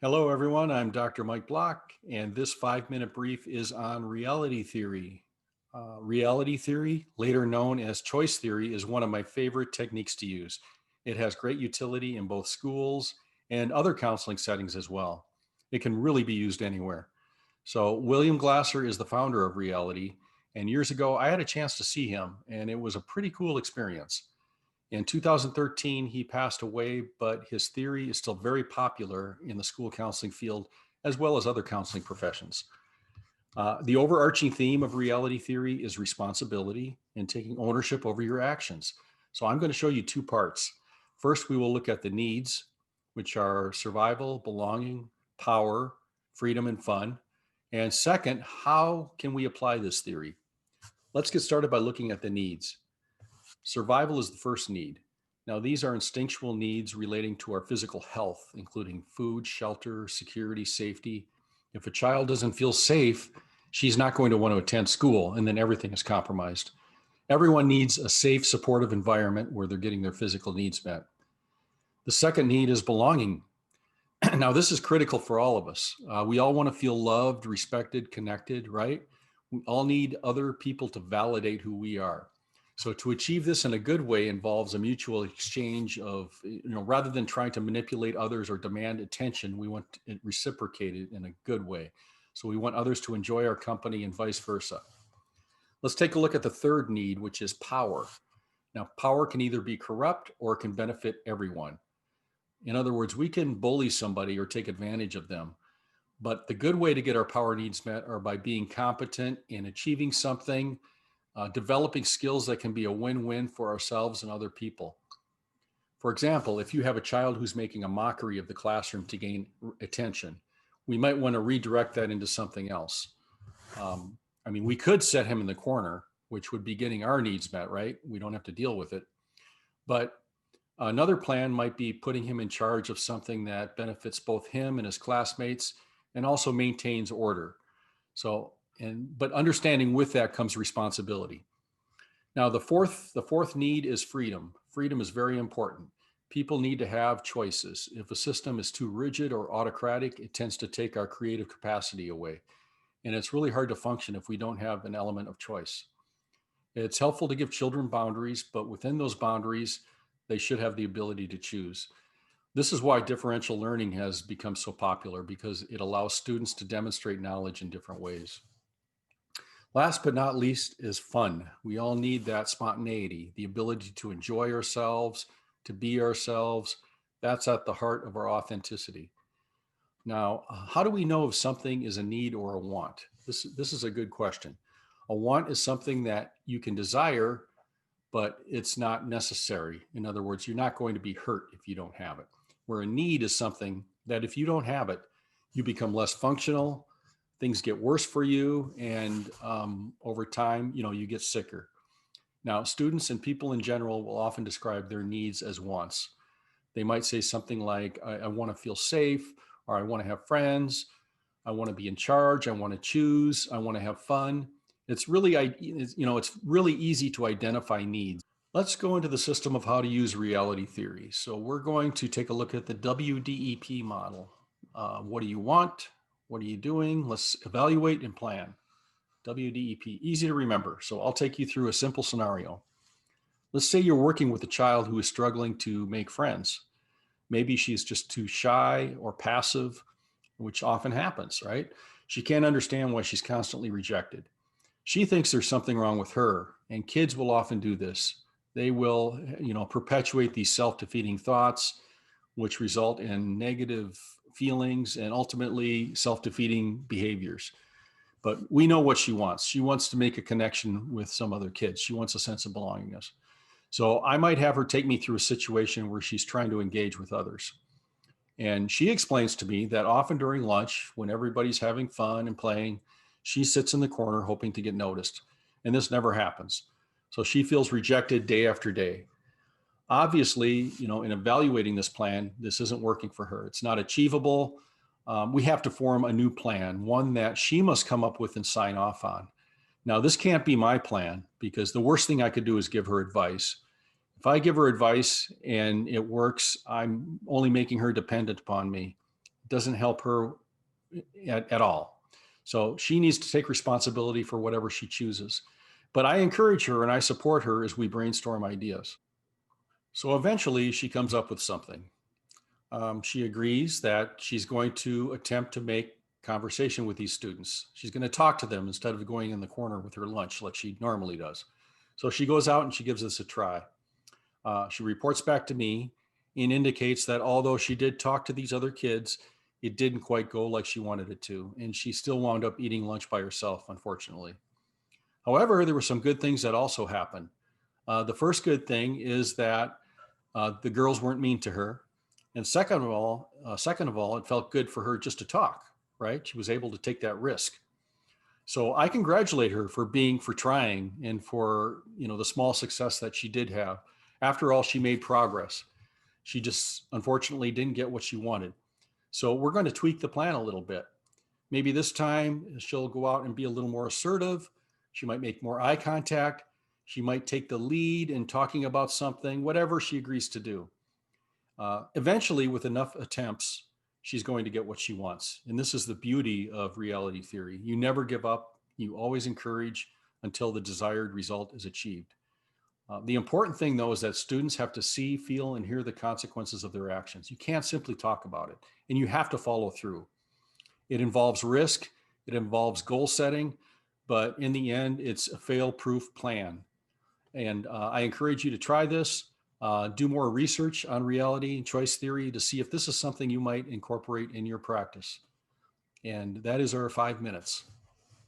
Hello, everyone. I'm Dr. Mike Block, and this 5-minute brief is on reality theory. Reality theory, later known as choice theory, is one of my favorite techniques to use. It has great utility in both schools and other counseling settings as well. It can really be used anywhere. So, William Glasser is the founder of reality, and years ago I had a chance to see him, and it was a pretty cool experience. In 2013, he passed away, but his theory is still very popular in the school counseling field as well as other counseling professions. The overarching theme of reality theory is responsibility and taking ownership over your actions. So I'm going to show you two parts. First, we will look at the needs, which are survival, belonging, power, freedom, and fun. And second, how can we apply this theory? Let's get started by looking at the needs. Survival is the first need. Now, these are instinctual needs relating to our physical health, including food, shelter, security, safety. If a child doesn't feel safe, she's not going to want to attend school, and then everything is compromised. Everyone needs a safe, supportive environment where they're getting their physical needs met. The second need is belonging. Now, this is critical for all of us. We all want to feel loved, respected, connected, right? We all need other people to validate who we are. So to achieve this in a good way involves a mutual exchange of, rather than trying to manipulate others or demand attention, we want it reciprocated in a good way. So we want others to enjoy our company and vice versa. Let's take a look at the third need, which is power. Now, power can either be corrupt or it can benefit everyone. In other words, we can bully somebody or take advantage of them. But the good way to get our power needs met are by being competent in achieving something, developing skills that can be a win-win for ourselves and other people. For example, if you have a child who's making a mockery of the classroom to gain attention, we might want to redirect that into something else. We could set him in the corner, which would be getting our needs met, right? We don't have to deal with it. But another plan might be putting him in charge of something that benefits both him and his classmates and also maintains order. But understanding with that comes responsibility. Now, the fourth need is freedom. Freedom is very important. People need to have choices. If a system is too rigid or autocratic, it tends to take our creative capacity away. And it's really hard to function if we don't have an element of choice. It's helpful to give children boundaries, but within those boundaries, they should have the ability to choose. This is why differential learning has become so popular, because it allows students to demonstrate knowledge in different ways. Last but not least is fun. We all need that spontaneity, the ability to enjoy ourselves, to be ourselves. That's at the heart of our authenticity. Now, how do we know if something is a need or a want? This is a good question. A want is something that you can desire, but it's not necessary. In other words, you're not going to be hurt if you don't have it. Where a need is something that if you don't have it, you become less functional, things get worse for you, and over time, you get sicker. Now, students and people in general will often describe their needs as wants. They might say something like, I want to feel safe, or I want to have friends, I want to be in charge, I want to choose, I want to have fun. It's really easy to identify needs. Let's go into the system of how to use reality theory. So we're going to take a look at the WDEP model. What do you want? What are you doing? Let's evaluate and plan. WDEP, easy to remember. So I'll take you through a simple scenario. Let's say you're working with a child who is struggling to make friends. Maybe she's just too shy or passive, which often happens, right? She can't understand why she's constantly rejected. She thinks there's something wrong with her, and kids will often do this. They will, perpetuate these self-defeating thoughts, which result in negative feelings and ultimately self-defeating behaviors. But we know what she wants. She wants to make a connection with some other kids. She wants a sense of belongingness. So I might have her take me through a situation where she's trying to engage with others. And she explains to me that often during lunch, when everybody's having fun and playing, she sits in the corner hoping to get noticed. And this never happens. So she feels rejected day after day. Obviously, in evaluating this plan, this isn't working for her. It's not achievable. We have to form a new plan, one that she must come up with and sign off on. Now, this can't be my plan, because the worst thing I could do is give her advice. If I give her advice and it works, I'm only making her dependent upon me. doesn't help her at all. So she needs to take responsibility for whatever she chooses. But I encourage her and I support her as we brainstorm ideas. So eventually she comes up with something. She agrees that she's going to attempt to make conversation with these students. She's going to talk to them instead of going in the corner with her lunch like she normally does. So she goes out and she gives this a try. She reports back to me and indicates that although she did talk to these other kids, it didn't quite go like she wanted it to. And she still wound up eating lunch by herself, unfortunately. However, there were some good things that also happened. The first good thing is that the girls weren't mean to her. And second of all, it felt good for her just to talk, right? She was able to take that risk. So I congratulate her for trying and for, the small success that she did have. After all, she made progress. She just unfortunately didn't get what she wanted. So we're going to tweak the plan a little bit. Maybe this time she'll go out and be a little more assertive. She might make more eye contact. She might take the lead in talking about something, whatever she agrees to do. Eventually, with enough attempts, she's going to get what she wants. And this is the beauty of reality theory. You never give up, you always encourage until the desired result is achieved. The important thing, though, is that students have to see, feel, and hear the consequences of their actions. You can't simply talk about it, and you have to follow through. It involves risk, it involves goal setting, but in the end, it's a fail-proof plan. And I encourage you to try this. Do more research on reality and choice theory to see if this is something you might incorporate in your practice. And that is our 5 minutes.